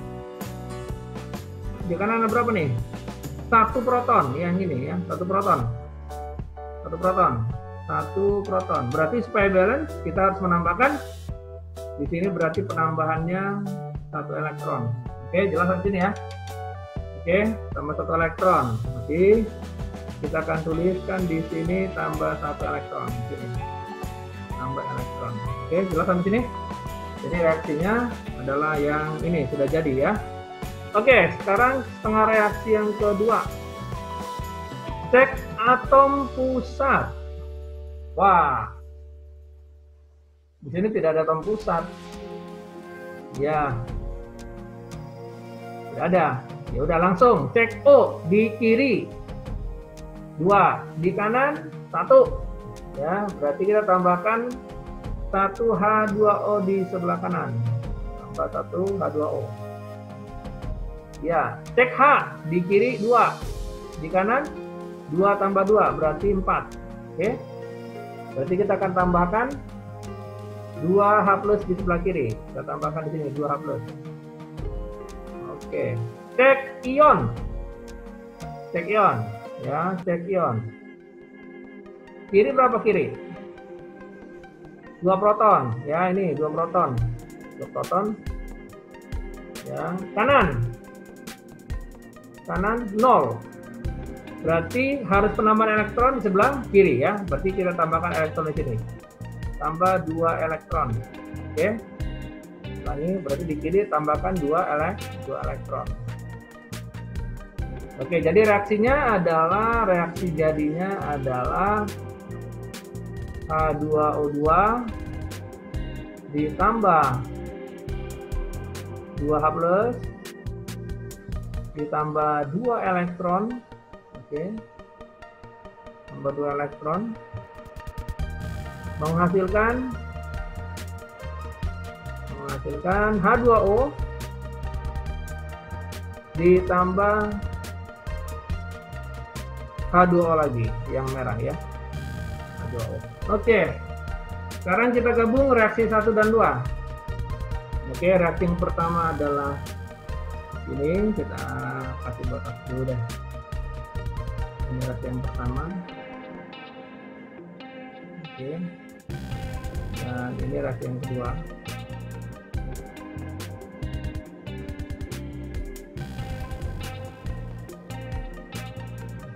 ada berapa nih? 1 proton, yang ini ya, 1 proton. 1 proton. 1 proton. Berarti supaya balance kita harus menambahkan di sini, berarti penambahannya 1 elektron. Oke, jelas di sini ya. Oke, tambah 1 elektron. Berarti kita akan tuliskan di sini tambah 1 elektron. Di sini. Tambah elektron. Oke, jelas di sini. Jadi reaksinya adalah yang ini sudah jadi ya. Oke, sekarang setengah reaksi yang kedua. Cek atom pusat. Wah, di sini tidak ada atom pusat. Ya, tidak ada. Ya udah langsung cek O di kiri 2, di kanan 1. Ya, berarti kita tambahkan 1 H2O di sebelah kanan. Tambah 1 H2O. Ya, cek H di kiri 2, di kanan 2 tambah 2 berarti 4. Oke. Berarti kita akan tambahkan 2H plus di sebelah kiri. Kita tambahkan di sini 2H plus. Oke. Cek ion. Cek ion. Ya, cek ion. Kiri berapa kiri? 2 proton. Ya, ini 2 proton. 2 proton. Ya, kanan. Kanan 0. Berarti harus penambahan elektron di sebelah kiri ya. Berarti kita tambahkan elektron di sini. Tambah 2 elektron. Oke. Ulangi, berarti di kiri tambahkan 2 elektron. Oke, jadi reaksinya adalah, reaksi jadinya adalah H2O2 ditambah 2H plus ditambah 2 elektron. Oke, tambah 2 elektron menghasilkan H2O ditambah H2O lagi yang merah ya, H2O. Oke, sekarang kita gabung reaksi 1 dan 2. Oke, reaksi yang pertama adalah ini, kita kasih batas dulu deh. Ini reaksi yang pertama. Oke. Dan ini reaksi yang kedua.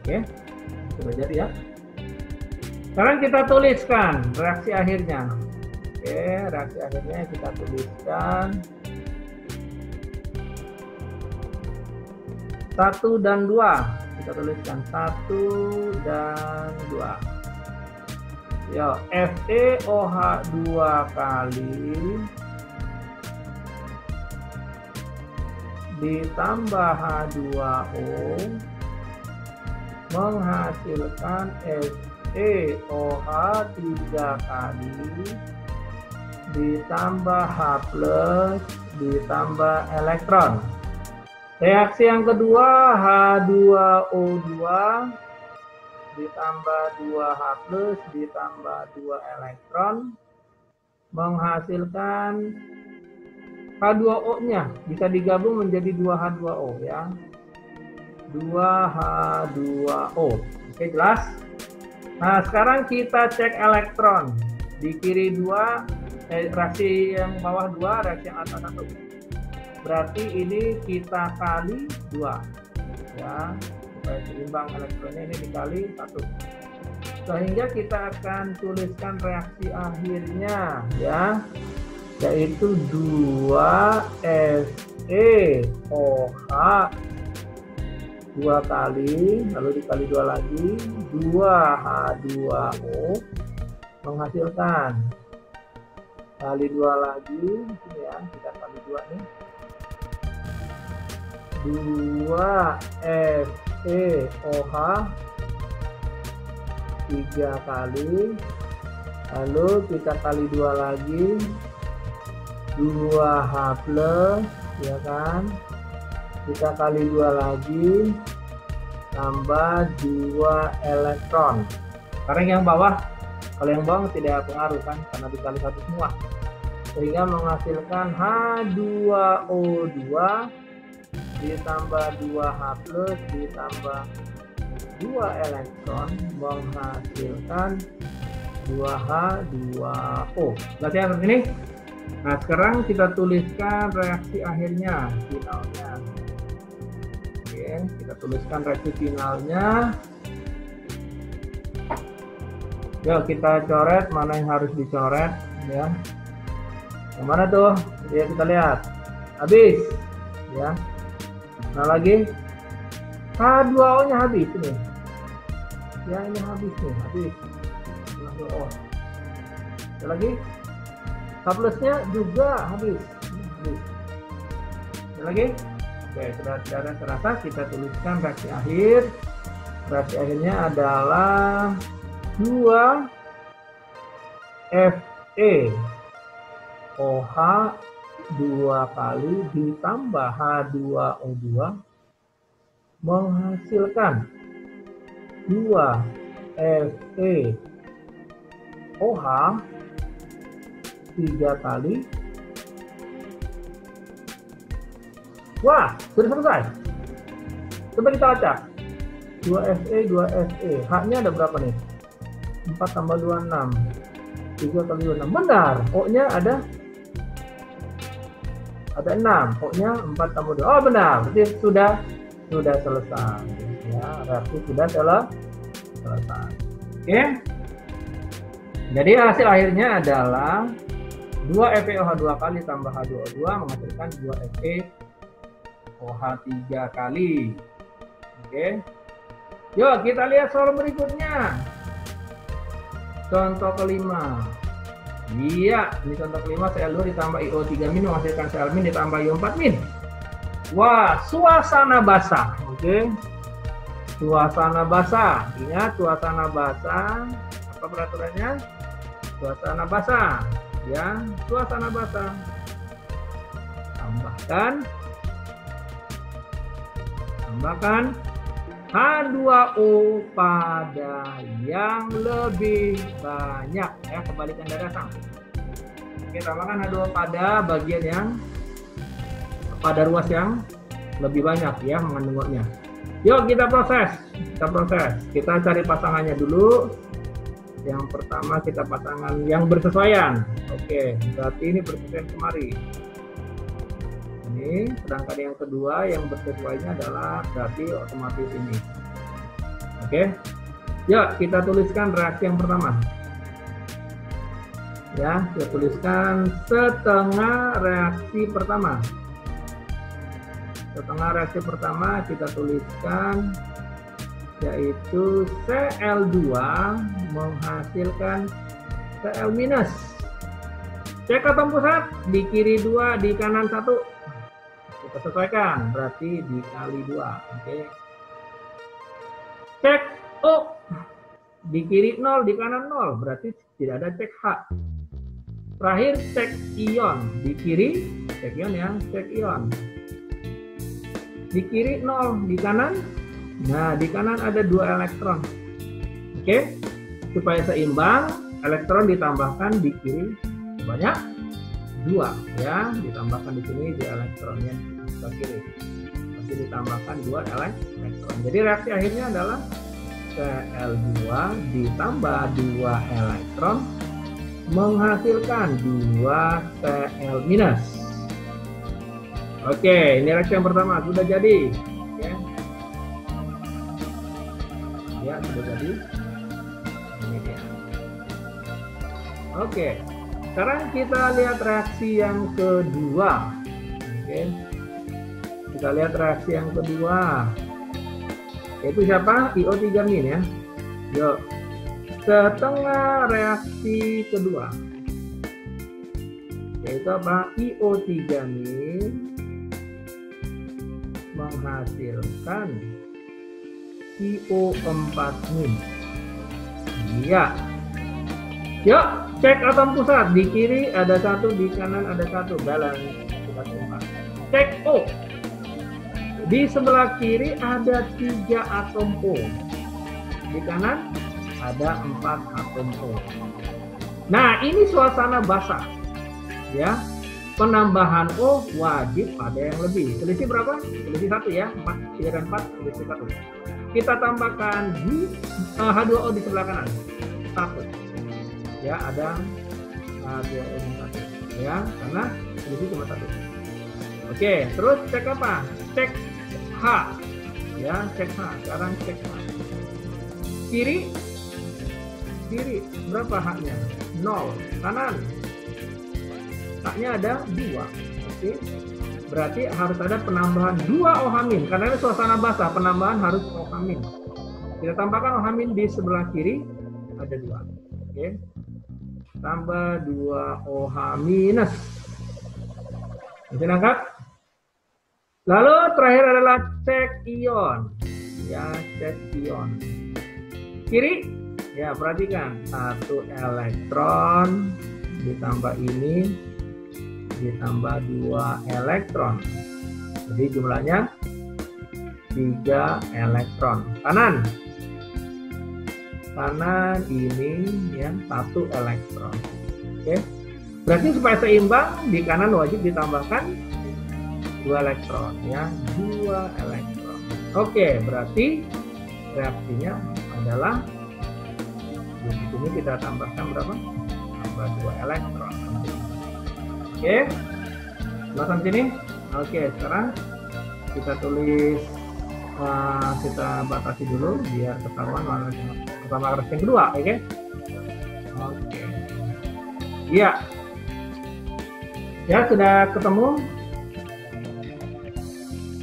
Oke. Sudah jadi ya. Sekarang kita tuliskan reaksi akhirnya. Oke, reaksi akhirnya kita tuliskan 1 dan 2. Kita tuliskan 1 dan 2. Ya, FeOH2 kali ditambah H2O menghasilkan FeOH3 kali ditambah H plus ditambah elektron. Reaksi yang kedua H2O2 ditambah 2H plus ditambah 2 elektron menghasilkan H2O-nya bisa digabung menjadi 2H2O ya. 2H2O. Oke, jelas? Nah, sekarang kita cek elektron. Di kiri 2, reaksi yang bawah 2, reaksi yang atas 1. Berarti ini kita kali 2 ya, supaya seimbang elektronnya, ini dikali 1, sehingga kita akan tuliskan reaksi akhirnya ya, yaitu 2FeOH 2 kali, lalu dikali 2 lagi 2H2O menghasilkan kali 2 lagi ini ya, kita kali 2 nih, 2FeOH 3 kali Lalu kita kali 2 lagi, 2H plus, ya kan? Kita kali 2 lagi, tambah 2 elektron. Karena yang bawah, kalau yang bawah tidak pengaruh kan, karena dikali 1 semua. Sehingga menghasilkan H2O2 ditambah 2H plus ditambah 2 elektron menghasilkan 2H2O. Berarti seperti ini. Nah, sekarang kita tuliskan reaksi akhirnya, finalnya. Oke, kita tuliskan reaksi finalnya. Yuk kita coret mana yang harus dicoret ya. Yang mana tuh? Ya kita lihat. Habis ya. Nah lagi H2O-nya habis ini. Ya ini habis nih, habis. H2O. Ada lagi? H plusnya juga habis. Habis. Ada lagi? Oke, sudah tidak terasa, kita tuliskan reaksi akhir. Reaksi akhirnya adalah 2 Fe OH 2 kali ditambah H2O2 menghasilkan 2 Fe OH 3 kali. Wah, sudah selesai. Coba kita baca. 2 Fe, 2 Fe. H-nya ada berapa nih? 4 tambah 2, 6. 3 kali 2, 6. Benar. O-nya ada 6. O-nya 4 tambah 2. Oh, benar. Berarti sudah selesai. Ya, reaksi sudah selesai. Oke. Jadi hasil akhirnya adalah 2 FeOH 2 kali tambah H2O2 menghasilkan 2 FeOH 3 kali. Oke. Yuk kita lihat soal berikutnya. Contoh kelima. Iya, ini contoh kelima, Cl2 ditambah IO3- menghasilkan Cl- ditambah IO4-. Wah, suasana basah. Oke. Suasana basah. Ingat suasana basah. Apa peraturannya? Suasana basah. Ya, suasana basah. Tambahkan H2O pada yang lebih banyak ya, kebalikan dari asam. Oke, tambahkan H2O pada bagian yang pada ruas yang lebih banyak ya mengandung O-nya. Yuk kita proses. Kita cari pasangannya dulu. Yang pertama kita pasangan yang bersesuaian. Oke, berarti ini bersesuaian kemari. Ini, sedangkan yang kedua yang bersesuaiannya adalah berarti otomatis ini. Oke, yuk kita tuliskan reaksi yang pertama. Ya, kita tuliskan setengah reaksi pertama. Setengah reaksi pertama kita tuliskan yaitu Cl2 menghasilkan Cl-. Cek atom pusat di kiri 2, di kanan 1. Kita sesuaikan, berarti dikali 2. Oke. Cek O di kiri 0, di kanan 0, berarti tidak ada cek H. Terakhir cek ion di kiri, cek ion ya, cek ion. Di kiri 0, di kanan. Nah, di kanan ada 2 elektron. Oke. Supaya seimbang, elektron ditambahkan di kiri banyak 2 ya, ditambahkan di sini 2 elektronnya ke kiri. Masih ditambahkan 2 elektron. Jadi reaksi akhirnya adalah Cl2 ditambah 2 elektron menghasilkan 2 Cl-. Oke, ini reaksi yang pertama sudah jadi. Oke. Ya, sudah jadi. Ini dia. Oke. Sekarang kita lihat reaksi yang kedua. Oke. Kita lihat reaksi yang kedua. Yaitu siapa? IO3- ya. Yuk. Setengah reaksi kedua. Yaitu apa? IO3- menghasilkan IO4-. Iya. Yuk, cek atom pusat. Di kiri ada satu, di kanan ada satu. Balance. Cek O. Di sebelah kiri ada 3 atom O. Di kanan ada 4 atom O. Nah, ini suasana basah. Ya. Penambahan O wajib ada yang lebih. Selisih berapa? Selisih 1 ya. 3 dan 4, selisih 1. Kita tambahkan H2O di sebelah kanan. 1. Ya, ada H2O di 1. Ya, karena selisih cuma 1. Oke, terus cek apa? Cek H. Ya, cek H. Sekarang cek H. Kiri berapa H-nya? 0. Kanan H-nya ada 2. Oke. Berarti harus ada penambahan 2 OH-. Karena ini suasana basah, penambahan harus OH-. Kita tambahkan OH- di sebelah kiri ada 2. Oke. Tambah 2 OH-. Bisa nangkap? Lalu terakhir adalah cek ion. Ya, cek ion. Kiri, ya perhatikan, 1 elektron ditambah ini ditambah 2 elektron. Jadi jumlahnya 3 elektron. Kanan ini ya 1 elektron. Oke. Berarti supaya seimbang di kanan wajib ditambahkan 2 elektron ya, 2 elektron. Oke, berarti reaksinya adalah di sini kita tambahkan berapa? Tambah 2 elektron. Oke. Sampai sini. Oke, sekarang kita tulis kita batasi dulu biar ketahuan mana pertama reaksi yang kedua, oke? Oke. Iya. Ya, sudah ketemu.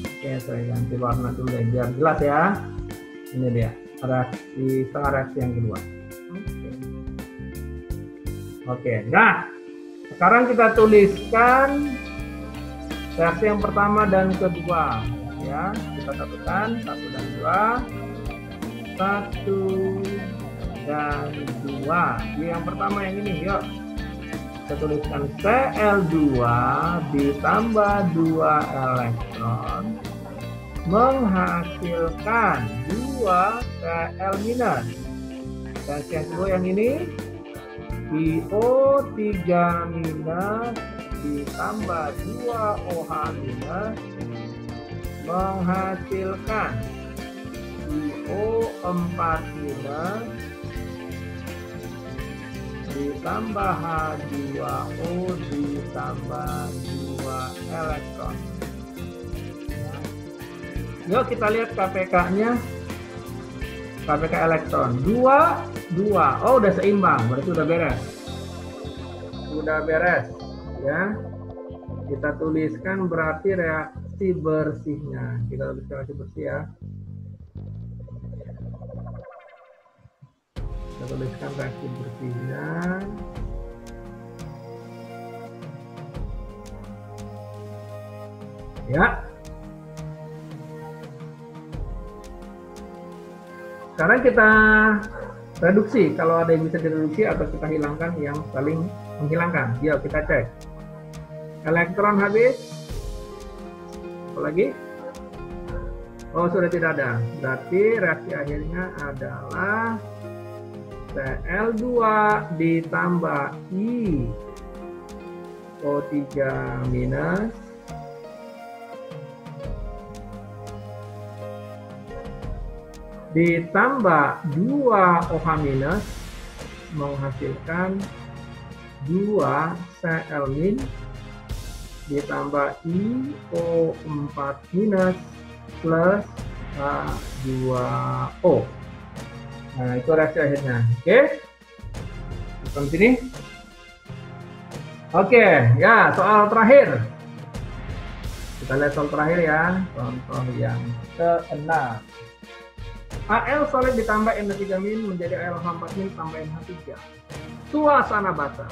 Oke, saya ganti warna dulu ya, biar jelas ya. Ini dia, reaksi setengah reaksi yang kedua. Oke, nah sekarang kita tuliskan reaksi yang pertama dan kedua. Ya, kita satukan 1 dan 2. 1 dan 2. Yang pertama yang ini, yuk. Kita tuliskan Cl2 ditambah 2 elektron menghasilkan 2 Cl-. Dan yang kedua yang ini PO3- ditambah 2 OH- menghasilkan PO4- ditambah H2O ditambah 2 elektron. Yuk kita lihat KPK-nya. KPK elektron 2. Oh, udah seimbang, berarti udah beres. Udah beres ya. Kita tuliskan berarti reaksi bersihnya. Kita tuliskan reaksi bersih ya. Kita tuliskan reaksi bersihnya. Ya. Sekarang kita reduksi. Kalau ada yang bisa direduksi atau kita hilangkan yang saling menghilangkan. Yuk kita cek. Elektron habis. Apa lagi? Oh, sudah tidak ada. Berarti reaksi akhirnya adalah Cl2 ditambah I O3- ditambah 2 OH- menghasilkan 2 Cl- ditambah IO4- plus H2O. Nah, itu reaksi akhirnya. Oke. Sampai sini. Oke, ya, soal terakhir. Kita lihat soal terakhir ya. Contoh yang ke-6. Al solid ditambah NH3- menjadi AlH4- tambah NH3. Suasana basah.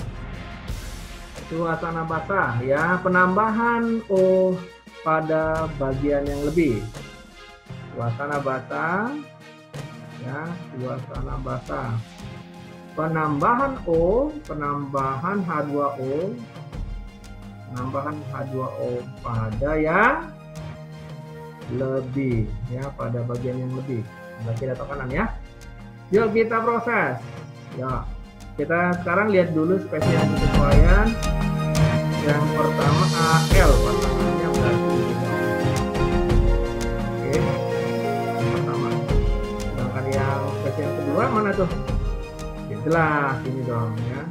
Suasana basah ya, penambahan O pada bagian yang lebih. Suasana basah ya, suasana basah. penambahan O, penambahan H2O, penambahan H2O pada yang lebih, ya, pada bagian yang lebih, sebelah kiri atau kanan ya. Yuk kita proses. Ya, kita sekarang lihat dulu spesies penyesuaian. Yang pertama AL, pasangannya berarti gitu. Oke, yang pertama. Sedangkan yang spesies kedua mana tuh? Jelas ini dong ya.